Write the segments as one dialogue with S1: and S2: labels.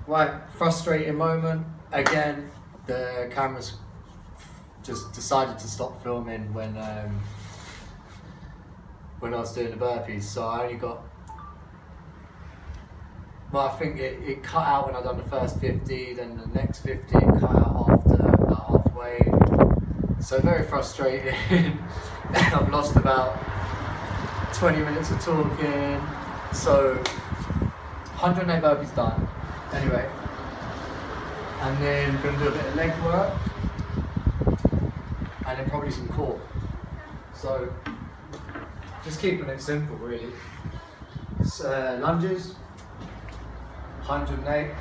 S1: Right, frustrating moment. Again, the cameras just decided to stop filming when I was doing the burpees, so I only got, well, I think it cut out when I done the first 50, then the next 50 it cut out after about halfway. So very frustrating. I've lost about 20 minutes of talking. So 108 burpees done. Anyway, and then we're gonna do a bit of leg work, and then probably some core. So just keeping it simple, really. Lunges, 108.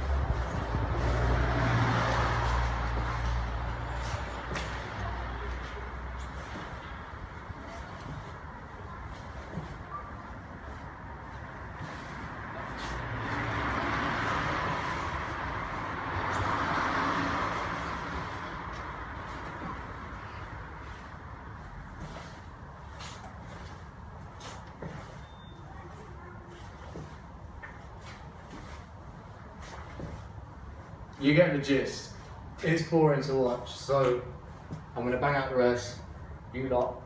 S1: You get the gist. It's boring to watch, so I'm gonna bang out the rest. You lot.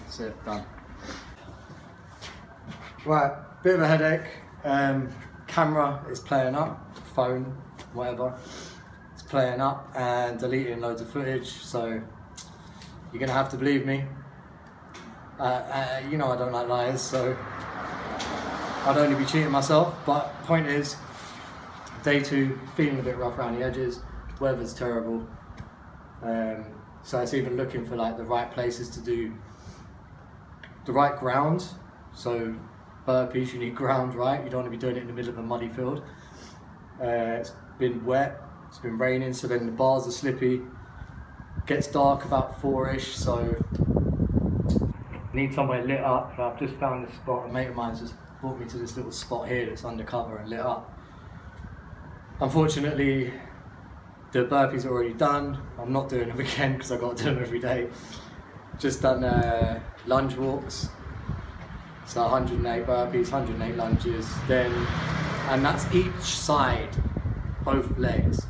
S1: That's it, done. Right, bit of a headache. Camera is playing up, phone, whatever, it's playing up and deleting loads of footage, so you're gonna have to believe me. You know I don't like lies, so I'd only be cheating myself, but point is, day 2, feeling a bit rough around the edges, weather's terrible, so it's even looking for like the right places to do the right ground. So burpees, you need ground, right? You don't want to be doing it in the middle of a muddy field. It's been wet, it's been raining, so then the bars are slippy. Gets dark about 4ish, so need somewhere lit up. I've just found this spot. A mate of mine's just brought me to this little spot here that's undercover and lit up. Unfortunately, the burpees are already done. I'm not doing them again because I've got to do them every day. Just done lunge walks. So 108 burpees, 108 lunges, then, and that's each side, both legs.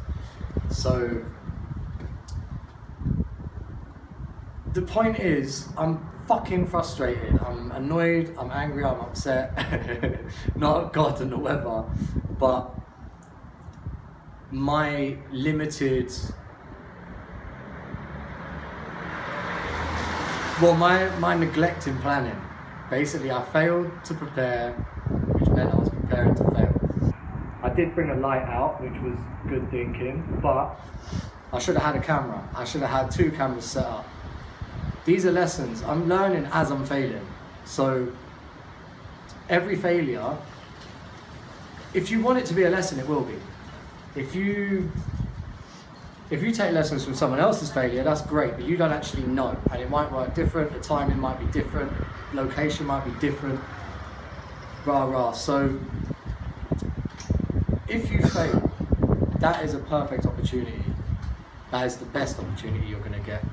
S1: So the point is, I'm fucking frustrated. I'm annoyed, I'm angry, I'm upset. Not at God and the weather, but my limited, well, my neglect in planning. Basically, I failed to prepare, which meant I was preparing to fail. I did bring a light out, which was good thinking, but I should have had a camera. I should have had 2 cameras set up. These are lessons. I'm learning as I'm failing. So every failure, if you want it to be a lesson, it will be. If you take lessons from someone else's failure, that's great, but you don't actually know, and it might work different, the timing might be different, location might be different, rah rah. So if you fail, that is a perfect opportunity. That is the best opportunity you're going to get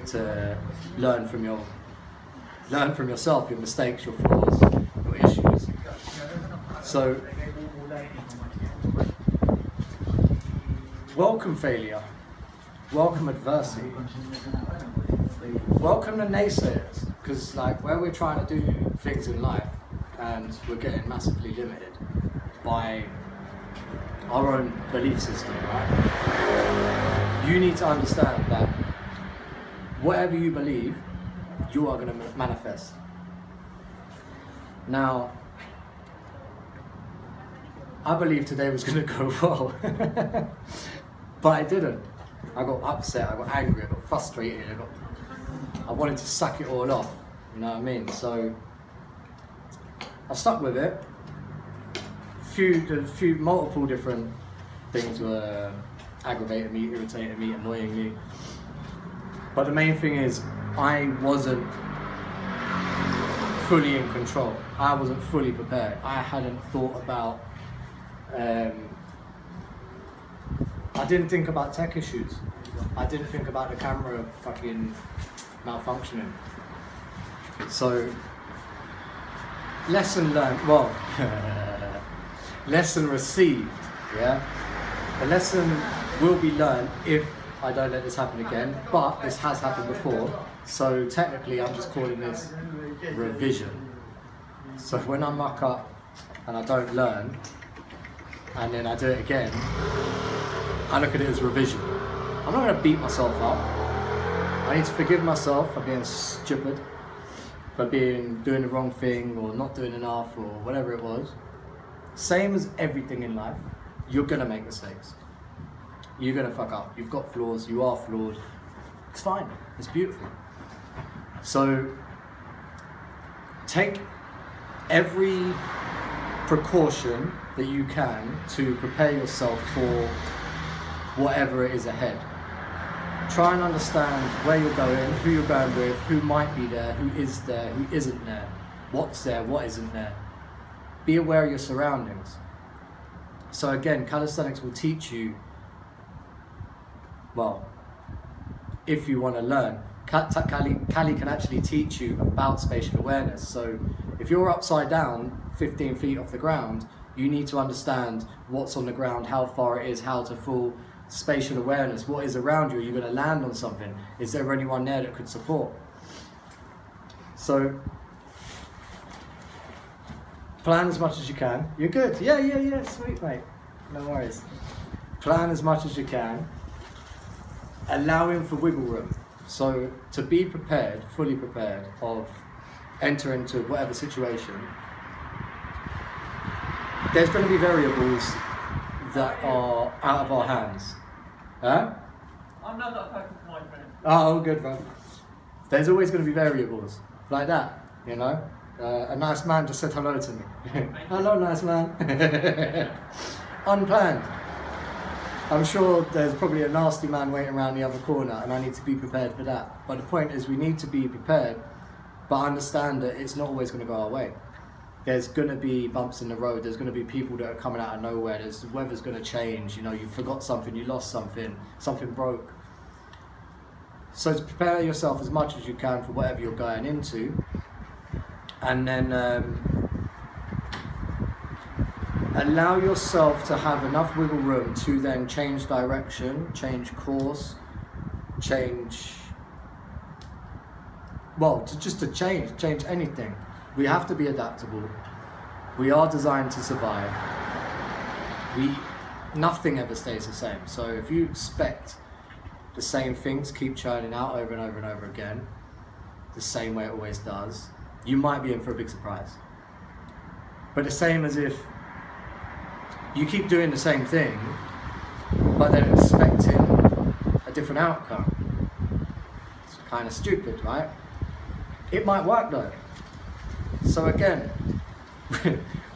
S1: to learn from yourself, your mistakes, your flaws, your issues. So welcome failure, welcome adversity, welcome the naysayers, because like where we're trying to do things in life and we're getting massively limited by our own belief system, right? You need to understand that whatever you believe, you are going to manifest. Now, I believed today was going to go well. But I didn't. I got upset, I got angry, I got frustrated, I wanted to suck it all off, you know what I mean? So I stuck with it. Multiple different things were aggravating me, irritating me, annoying me. But the main thing is, I wasn't fully in control. I wasn't fully prepared. I hadn't thought about I didn't think about tech issues. I didn't think about the camera fucking malfunctioning. So, lesson learned, well, lesson received, yeah? The lesson will be learned if I don't let this happen again, but this has happened before, so technically I'm just calling this revision. So when I muck up and I don't learn, and then I do it again, I look at it as revision. I'm not going to beat myself up. I need to forgive myself for being stupid, for doing the wrong thing, or not doing enough, or whatever it was. Same as everything in life, you're going to make mistakes. You're going to fuck up. You've got flaws, you are flawed. It's fine, it's beautiful. So, take every precaution that you can to prepare yourself for whatever it is ahead. Try and understand where you're going, who you're going with, who might be there, who is there, who isn't there, what's there, what isn't there. Be aware of your surroundings. So again, calisthenics will teach you, well, if you want to learn, Cali can actually teach you about spatial awareness. So if you're upside down 15 feet off the ground, you need to understand what's on the ground, how far it is, how to fall, spatial awareness, what is around you. Are you going to land on something? Is there anyone there that could support? So plan as much as you can. You're good. Yeah, sweet mate. No worries. Plan as much as you can, allowing for wiggle room. So to be prepared, fully prepared of enter into whatever situation, there's going to be variables that are out of our hands. Huh?
S2: I'm not that type of my friend.
S1: Oh, good, bro. There's always going to be variables like that, you know. A nice man just said hello to me. Hello, nice man. Unplanned. I'm sure there's probably a nasty man waiting around the other corner, and I need to be prepared for that. But the point is, we need to be prepared, but understand that it's not always going to go our way. There's going to be bumps in the road, there's going to be people that are coming out of nowhere, the weather's going to change, you know, you forgot something, you lost something, something broke. So to prepare yourself as much as you can for whatever you're going into, and then allow yourself to have enough wiggle room to then change direction, change course, change, well, to change anything. We have to be adaptable. We are designed to survive. Nothing ever stays the same. So if you expect the same things keep churning out over and over and over again, the same way it always does, you might be in for a big surprise. But the same as if you keep doing the same thing, but then expecting a different outcome. It's kind of stupid, right? It might work though. So again,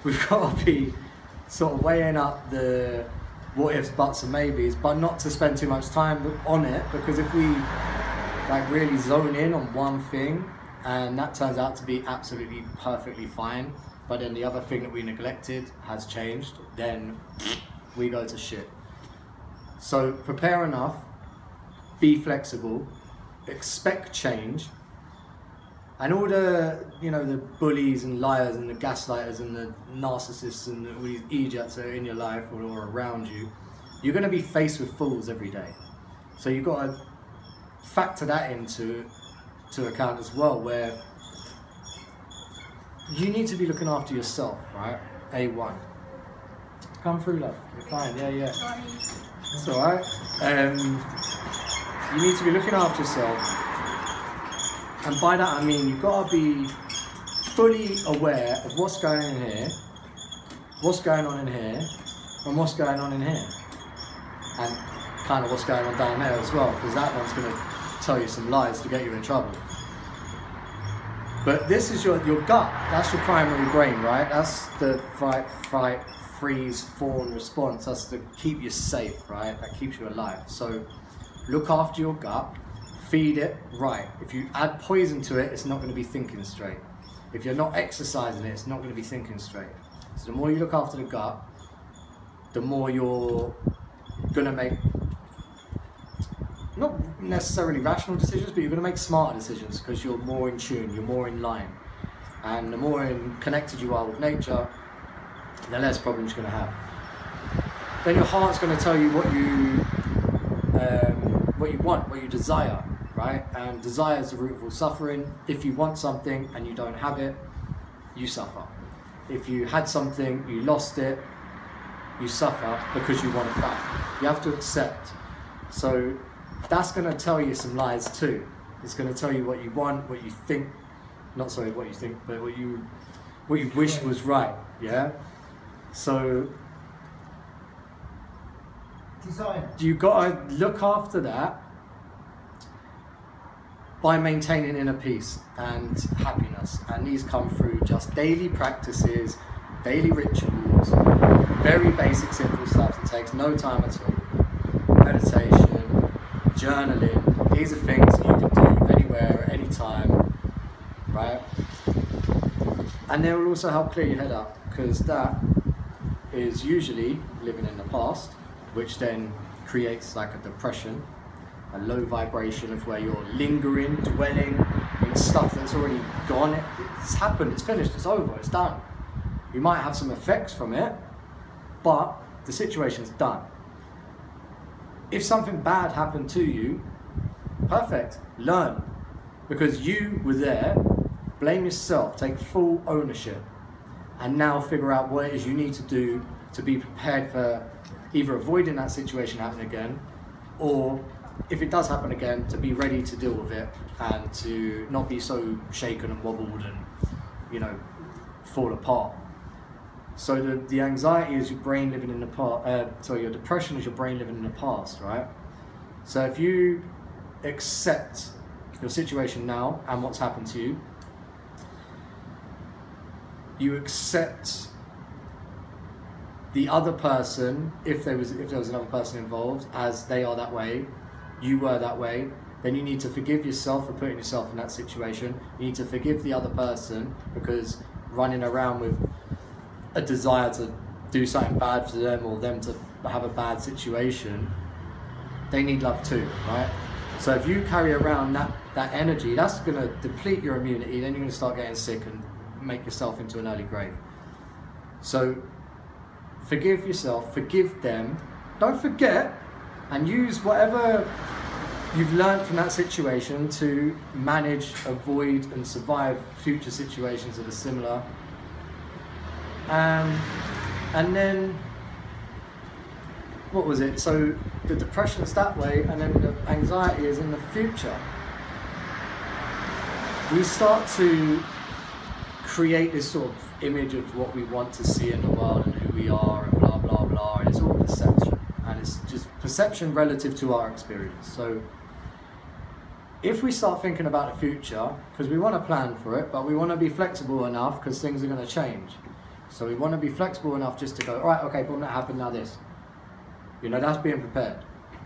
S1: we've got to be sort of weighing up the what ifs, buts and maybes, but not to spend too much time on it, because if we like really zone in on one thing and that turns out to be absolutely perfectly fine, but then the other thing that we neglected has changed, then we go to shit. So prepare enough, be flexible, expect change. And all the, you know, the bullies and liars and the gaslighters and the narcissists and all these idiots that are in your life or around you, you're going to be faced with fools every day. So you've got to factor that into account as well, where you need to be looking after yourself, right? A1. Come through, love. You're fine. Yeah. It's all right. You need to be looking after yourself. And by that I mean you've got to be fully aware of what's going on in here, what's going on in here, and what's going on in here. And kind of what's going on down there as well, because that one's going to tell you some lies to get you in trouble. But this is your gut, that's your primary brain, right? That's the fight, freeze, fawn response. That's to keep you safe, right? That keeps you alive. So look after your gut. Feed it right. If you add poison to it, it's not going to be thinking straight. If you're not exercising it, it's not going to be thinking straight. So the more you look after the gut, the more you're gonna make, not necessarily rational decisions, but you're gonna make smarter decisions because you're more in tune, you're more in line. And the more connected you are with nature, the less problems you're gonna have. Then your heart's gonna tell you what you want, what you desire, right? And desire is the root of all suffering. If you want something and you don't have it, you suffer. If you had something, you lost it, you suffer because you want it back. You have to accept. So that's going to tell you some lies too. It's going to tell you what you want, what you think, not sorry, what you think, but what you wish was right, yeah? So you've got to look after that by maintaining inner peace and happiness, and these come through just daily practices, daily rituals, very basic simple stuff that takes no time at all. Meditation, journaling, these are things that you can do anywhere at any time, right? And they will also help clear your head up, because that is usually living in the past, which then creates like a depression, a low vibration of where you're lingering, dwelling in stuff that's already gone. It's happened, it's finished, it's over, it's done. You might have some effects from it, but the situation's done. If something bad happened to you, perfect, learn. Because you were there, blame yourself, take full ownership, and now figure out what it is you need to do to be prepared for either avoiding that situation happening again, or if it does happen again, to be ready to deal with it and to not be so shaken and wobbled and, you know, fall apart. So the anxiety is your brain living in the past, your depression is your brain living in the past, right? So if you accept your situation now and what's happened to you, you accept the other person, if there was another person involved, as they are that way, you were that way, then you need to forgive yourself for putting yourself in that situation. You need to forgive the other person, because running around with a desire to do something bad for them or them to have a bad situation, they need love too, right? So if you carry around that energy, that's going to deplete your immunity, then you're going to start getting sick and make yourself into an early grave. So forgive yourself, forgive them, don't forget, and use whatever you've learned from that situation to manage, avoid and survive future situations that are similar. And then, what was it? So the depression's that way, and then the anxiety is in the future. We start to create this sort of image of what we want to see in the world and who we are and blah blah blah, and it's all perception, and it's just perception relative to our experience. So if we start thinking about the future, because we want to plan for it, but we want to be flexible enough because things are going to change. So we want to be flexible enough just to go, all right, okay, boom, that happened, now this. You know, that's being prepared.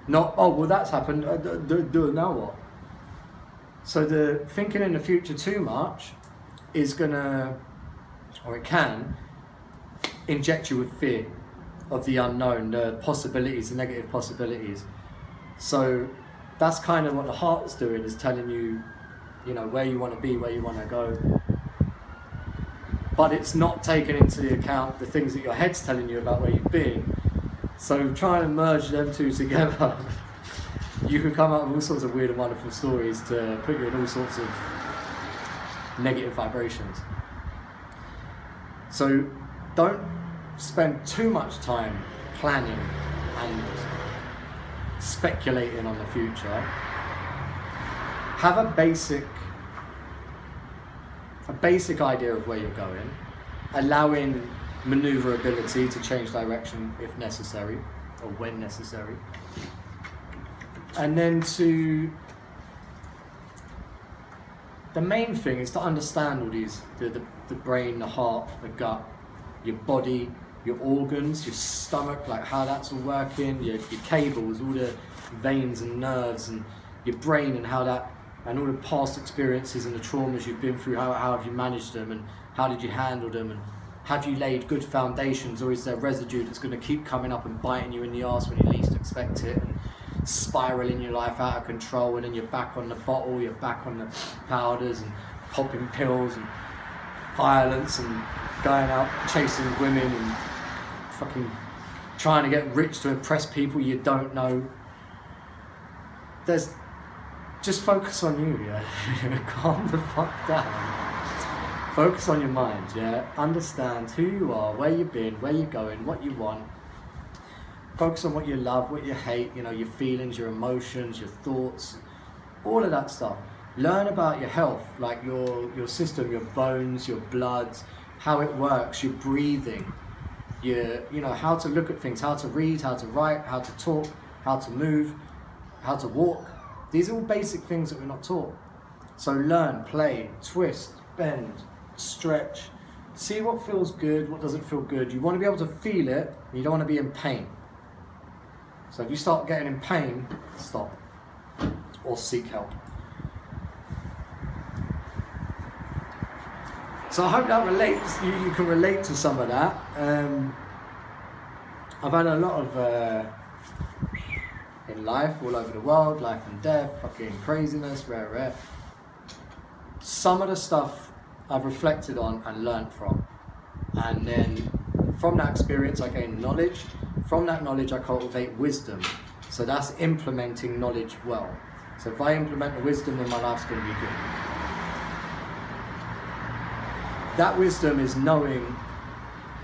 S1: Not, oh, well, that's happened, now what? So the thinking in the future too much is gonna, or it can, inject you with fear of the unknown, the possibilities, the negative possibilities. So that's kind of what the heart's doing, is telling you, you know, where you want to be, where you want to go. But it's not taking into account the things that your head's telling you about where you've been. So trying to merge them two together, you can come up with all sorts of weird and wonderful stories to put you in all sorts of negative vibrations. So don't spend too much time planning and speculating on the future. Have a basic idea of where you're going, allowing maneuverability to change direction if necessary, or when necessary. And then the main thing is to understand all these, the brain, the heart, the gut, your body, your organs, your stomach, like how that's all working, your cables, all the veins and nerves, and your brain, and how that, and all the past experiences and the traumas you've been through, how have you managed them, and how did you handle them, and Have you laid good foundations, or is there residue that's going to keep coming up and biting you in the arse when you least expect it, and spiraling your life out of control, and then you're back on the bottle, you're back on the powders and popping pills and violence and going out chasing women and fucking trying to get rich to impress people you don't know. Just focus on you, yeah. Calm the fuck down. Focus on your mind, yeah. Understand who you are, where you've been, where you're going, what you want. Focus on what you love, what you hate, you know, your feelings, your emotions, your thoughts, all of that stuff. Learn about your health, like your system, your bones, your blood, how it works, your breathing, you know, how to look at things, how to read, how to write, how to talk, how to move, how to walk. These are all basic things that we're not taught. So learn, play, twist, bend, stretch, see what feels good, what doesn't feel good. You want to be able to feel it, and you don't want to be in pain. So if you start getting in pain, stop or seek help. So I hope that relates, you can relate to some of that. I've had a lot of in life, all over the world, life and death, fucking craziness, rare. Some of the stuff I've reflected on and learnt from. And then from that experience I gain knowledge. From that knowledge I cultivate wisdom. So that's implementing knowledge well. So if I implement the wisdom, then my life's going to be good. That wisdom is knowing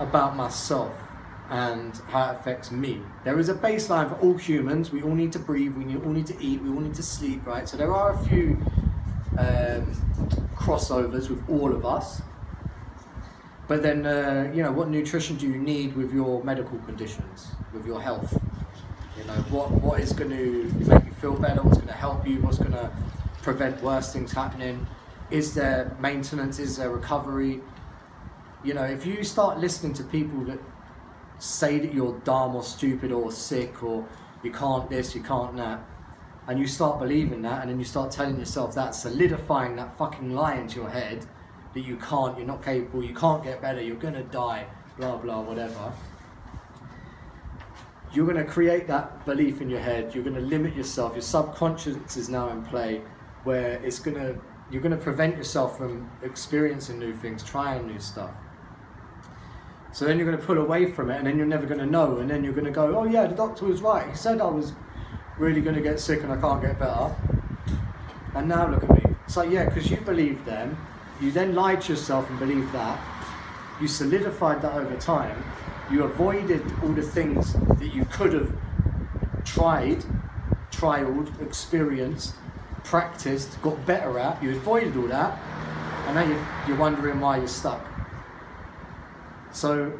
S1: about myself and how it affects me. There is a baseline for all humans. We all need to breathe, we all need to eat, we all need to sleep, right? So there are a few crossovers with all of us. But then, you know, what nutrition do you need with your medical conditions, with your health? You know, what is going to make you feel better? What's going to help you? What's going to prevent worse things happening? Is there maintenance? Is there recovery? You know, if you start listening to people that say that you're dumb or stupid or sick or you can't this, you can't that, and you start believing that, and then you start telling yourself that, solidifying that fucking lie into your head that you can't, you're not capable, you can't get better, you're gonna die, blah blah whatever, you're gonna create that belief in your head. You're gonna limit yourself. Your subconscious is now in play, where you're gonna prevent yourself from experiencing new things, trying new stuff. So then you're gonna pull away from it, and then you're never gonna know, and then you're gonna go, oh yeah, the doctor was right, he said I was really gonna get sick and I can't get better, and now look at me. It's like, yeah, because you believed them. You then lied to yourself and believed that. You solidified that over time. You avoided all the things that you could have trialed, experienced, practiced, got better at. You avoided all that, and now you're wondering why you're stuck. So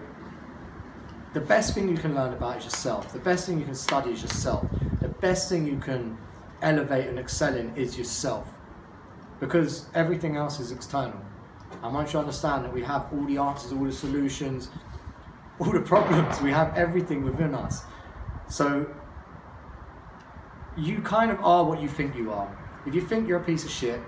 S1: the best thing you can learn about is yourself. The best thing you can study is yourself. The best thing you can elevate and excel in is yourself. Because everything else is external. And once you understand that we have all the answers, all the solutions, all the problems, we have everything within us. So you kind of are what you think you are. If you think you're a piece of shit,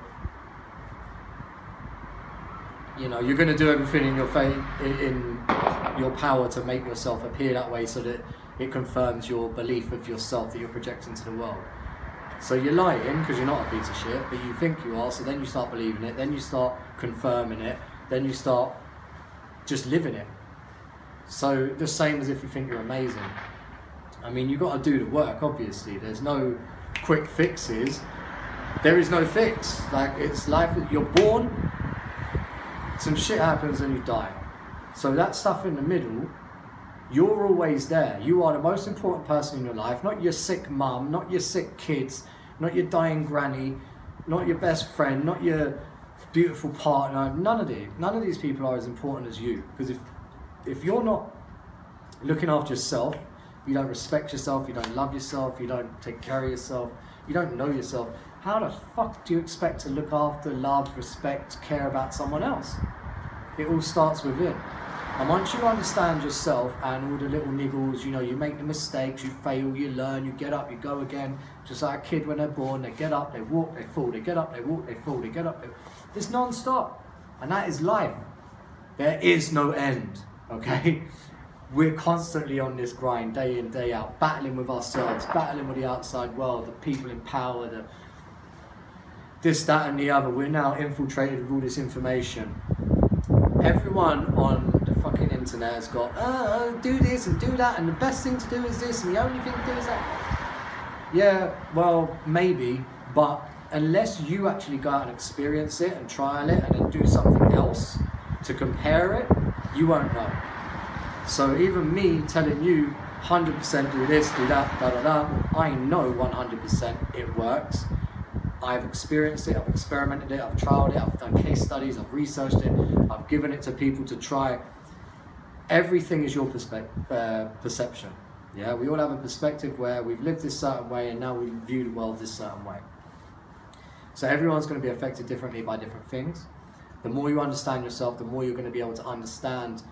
S1: you know, you're going to do everything in your power to make yourself appear that way, so that it confirms your belief of yourself that you're projecting to the world. So you're lying because you're not a piece of shit, but you think you are, so then you start believing it, then you start confirming it, then you start just living it. So the same as if you think you're amazing. I mean, you've got to do the work, obviously. There's no quick fixes. There is no fix. Like, it's life. You're born, some shit happens, and you die. So that stuff in the middle, you're always there. You are the most important person in your life, not your sick mum, not your sick kids, not your dying granny, not your best friend, not your beautiful partner. None of these people are as important as you. Because if you're not looking after yourself, you don't respect yourself, you don't love yourself, you don't take care of yourself, you don't know yourself, how the fuck do you expect to look after, love, respect, care about someone else? It all starts within. And once you understand yourself and all the little niggles, you know, you make the mistakes, you fail, you learn, you get up, you go again. Just like a kid when they're born, they get up, they walk, they fall, they get up, they walk, they fall, they get up. It's non-stop. And that is life. There is no end. okay? We're constantly on this grind, day in, day out, battling with ourselves, battling with the outside world, the people in power, the this, that and the other. We're now infiltrated with all this information. Everyone on the fucking internet has got, do this and do that, and the best thing to do is this, and the only thing to do is that. Yeah, well, maybe, but unless you actually go out and experience it and trial it and then do something else to compare it, you won't know. So even me telling you 100% do this, do that, da da da, I know 100% it works. I've experienced it, I've experimented it, I've trialed it, I've done case studies, I've researched it, I've given it to people to try. Everything is your perception. Yeah, we all have a perspective where we've lived this certain way and now we view the world this certain way. So everyone's going to be affected differently by different things. The more you understand yourself, the more you're going to be able to understand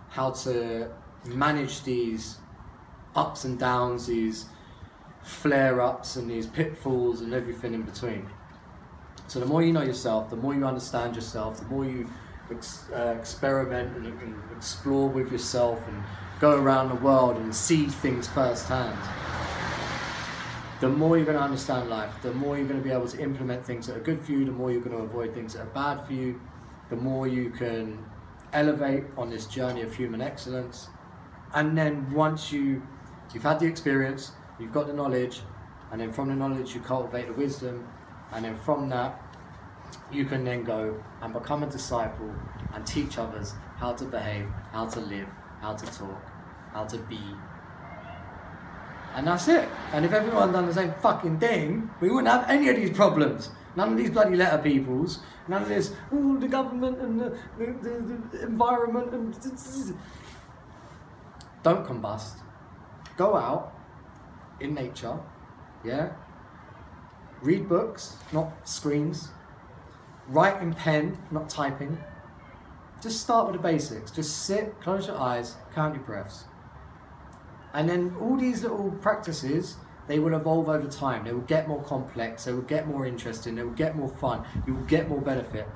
S1: how to manage these ups and downs, these flare-ups and these pitfalls and everything in between. So the more you know yourself, the more you understand yourself, the more you experiment and explore with yourself and go around the world and see things firsthand, the more you're going to understand life, the more you're going to be able to implement things that are good for you, the more you're going to avoid things that are bad for you, the more you can elevate on this journey of human excellence. And then once you've had the experience, you've got the knowledge, and then from the knowledge you cultivate the wisdom, and then from that you can then go and become a disciple and teach others how to behave, how to live, how to talk, how to be. And that's it. And if everyone done the same fucking thing, we wouldn't have any of these problems. None of these bloody letter peoples, none of this, oh, the government and the environment and... Don't combust. Go out in nature, yeah? Read books, not screens. Write in pen, not typing. Just start with the basics. Just sit, close your eyes, count your breaths. And then all these little practices, they will evolve over time. They will get more complex, they will get more interesting, they will get more fun, you will get more benefit.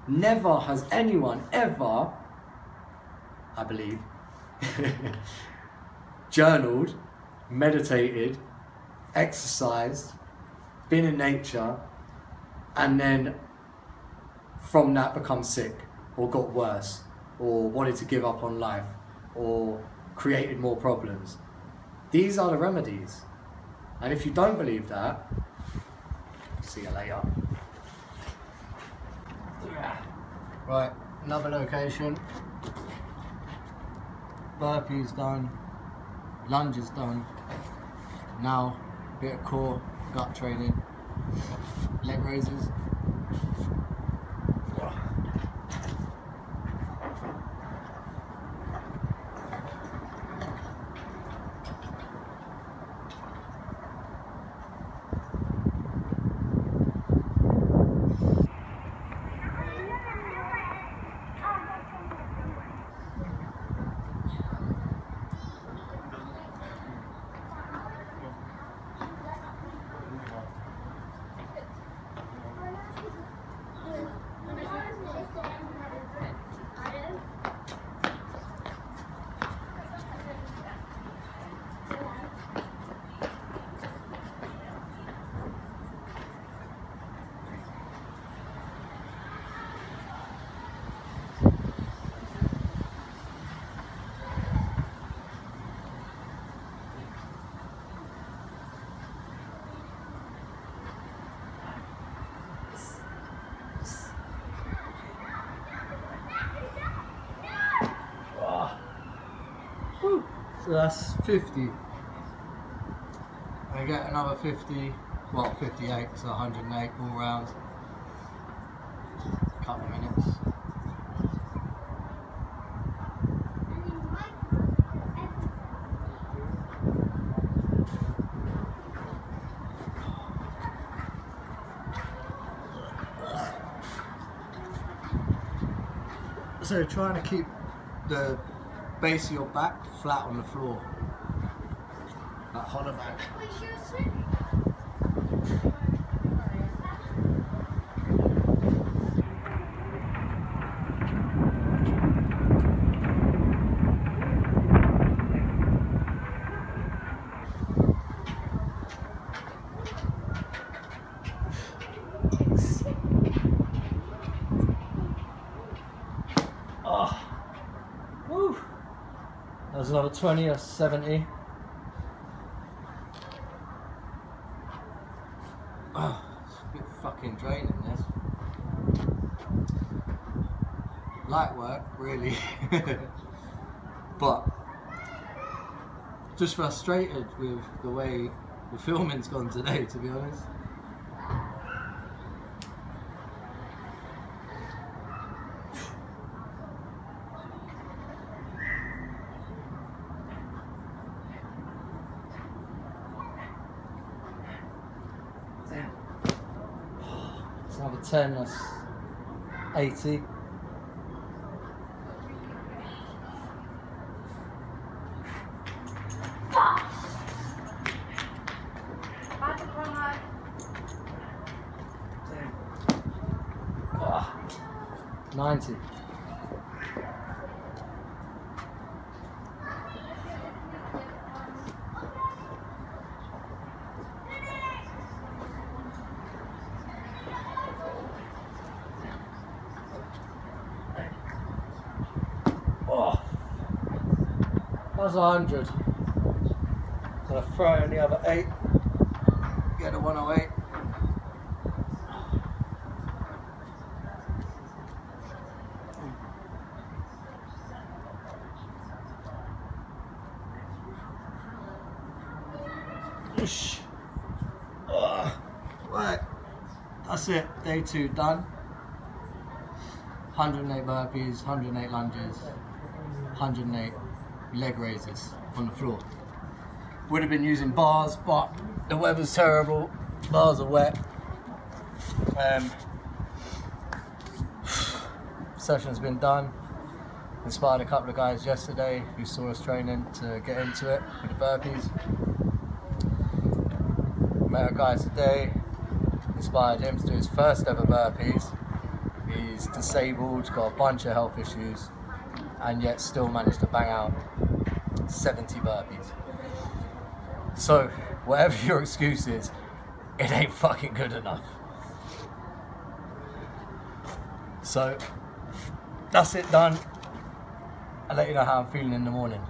S1: Never has anyone ever, I believe, journaled, meditated, exercised, been in nature, and then from that become sick, or got worse, or wanted to give up on life, or created more problems. These are the remedies. And if you don't believe that, see you later. Right, another location. Burpees done, lunges done. Now, a bit of core, gut training, leg raises. So that's 50. I get another 50, well 58, so 108 all round. Couple of minutes. So trying to keep the base of your back flat on the floor. That hollow back. There's another 20 or 70. Oh, it's a bit fucking draining, this. Light work, really. But just frustrated with the way the filming's gone today, to be honest. Damn. It's another 10, that's 80. Oh, 90. Oh, that's 100. Gonna throw in the other 8. Get a 108. Right, that's it. Day 2 done. 108 burpees, 108 lunges, 108 leg raises on the floor. Would have been using bars, but the weather's terrible. Bars are wet. Session's been done. Inspired a couple of guys yesterday who saw us training to get into it with the burpees. Met a guy today, inspired him to do his first ever burpees. He's disabled, got a bunch of health issues, and yet still managed to bang out 70 burpees. So, whatever your excuse is, it ain't fucking good enough. So, that's it done. I'll let you know how I'm feeling in the morning.